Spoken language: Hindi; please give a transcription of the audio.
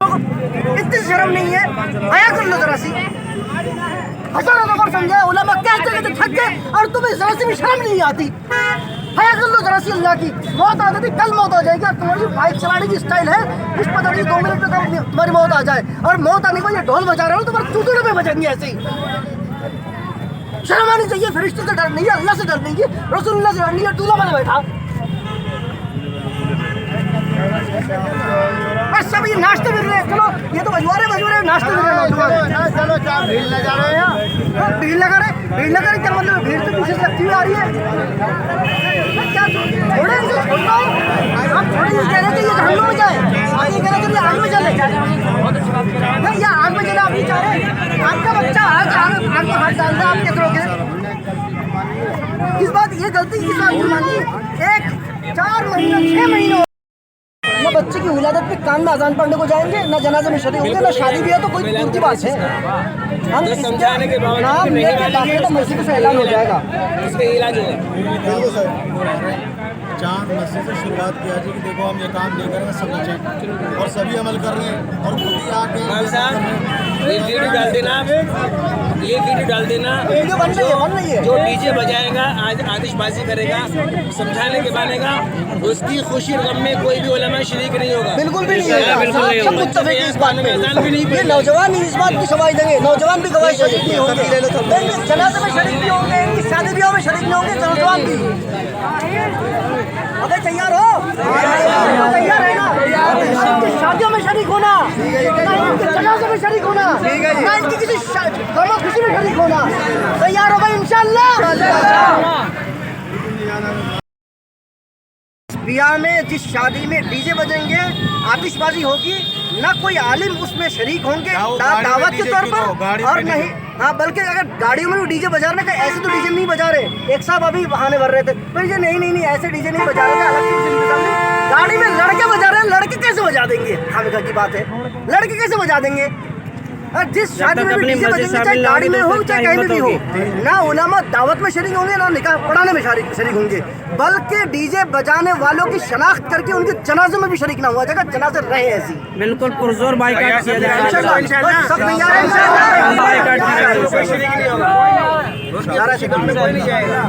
इतनी शर्म नहीं है, आया कर लो जरा सी। हजारों दफा समझाया, उलमा कहते कहते थक गए और तुम्हें जरा सी भी शर्म नहीं आती। आया कर लो जरा सी, अल्लाह की मौत आ जाती, कल मौत आ जाएगी। तुम्हारी बाइक चलाने की स्टाइल है, कुछ पता नहीं 2 मिनट में तुम्हारी मौत आ जाए, और मौत आने को ये ढोल बजा रहे हो, तुम्हारे चूतड़े में बजेंगे ऐसे ही। शर्म आनी चाहिए, फरिश्ते से डर नहीं है, अल्लाह से डर नहीं है, रसूलुल्लाह से डर नहीं है। दूल्हा बना बैठा बस सब ये नाश्ते मिल रहे हैं। चलो ये तो बजवा रहे नाश्ते मिल रहे हैं। चलो क्या भीड़ लगा रहे हैं, भीड़ लगा रहे क्या मतलब? भीड़ तो पीछे से लगती हुई आ रही है। क्या छोड़े इसे, छोड़ दो। आप थोड़ी ये कह रहे थे ये जहन्नुम में जाए, आगे कह रहे थे आग में चले। नहीं या आग में चले, आप नहीं चाह रहे? आपका बच्चा आग में हाथ डालता है, आप क्या करोगे? इस बात ये गलती किस बात की मानी? 4 महीने 6 महीने ना बच्चे की विलादत पे कान में अजान पढ़ने को जाएंगे, ना जनाजे में शरीक होंगे, ना शादी भी है तो कोई दूर की बात है। हम समझाने के बावजूद नाम लेके बाकी तो मस्जिद से ऐलान हो जाएगा, इसका इलाज होगा। चांद मस्जिद से शुरुआत किया जी कि देखो हम ये काम नहीं करेंगे, सब बच्चे और सभी अमल कर रहे हैं, और खुद ही आके ये वीडियो डाल देना, ये वीडियो डाल देना। वीडियो बन रही है। जो डीजे बजाएगा, आज आतिशबाजी करेगा, समझाने के बनेगा, उसकी खुशी और गम में कोई भी उलमा शरीक नहीं होगा। बिल्कुल भी नहीं होगा, सब मुत्तफिक हैं इस बात में। भी नहीं ये नौजवान ही इस बात की गवाही देंगे, नौजवान भी गवाही शरीक नहीं होंगे, जनाजे में शरीक नहीं होंगे, इनकी शादी ब्याह में शरीक नहीं होंगे, नौजवान भी। अबे तैयार हो, तैयार है ना? इनकी शादियों में शरीक होना, इनके जनाजे में शरीक होना, ना इनकी किसी गम और खुशी में शरीक होना। तैयार हो भाई इंशाअल्लाह। ब्याह में जिस शादी में डीजे बजेंगे, आतिशबाजी होगी, ना कोई आलिम उसमें शरीक होंगे दावत के तौर पर, और नहीं हाँ, बल्कि अगर गाड़ियों में भी डीजे बजा रहे हैं, ऐसे तो डीजे नहीं बजा रहे। एक साहब अभी बहाने भर रहे थे, तो ये नहीं ऐसे डीजे नहीं बजा रहे थे, अलग से गाड़ी में लड़के बजा रहे हैं। लड़के कैसे बजा देंगे? खामिखा की बात है, लड़के कैसे बजा देंगे? जिस शादी में भी डीजे बजेंगे, चाहे गाड़ी में हो चाहे कहीं में भी हो, ना उलमा दावत में शरीक होंगे, ना निकाह पढ़ाने में शरीक होंगे, बल्कि डीजे बजाने वालों की शनाख्त करके उनके जनाजे में भी शरीक ना हुआ जाएगा, जनाजे रहे ऐसी। बिल्कुल पुरजोर बाइकाट किया जाएगा, सब तैयार है इंशाअल्लाह। बाइकाट कोई नहीं जाएगा।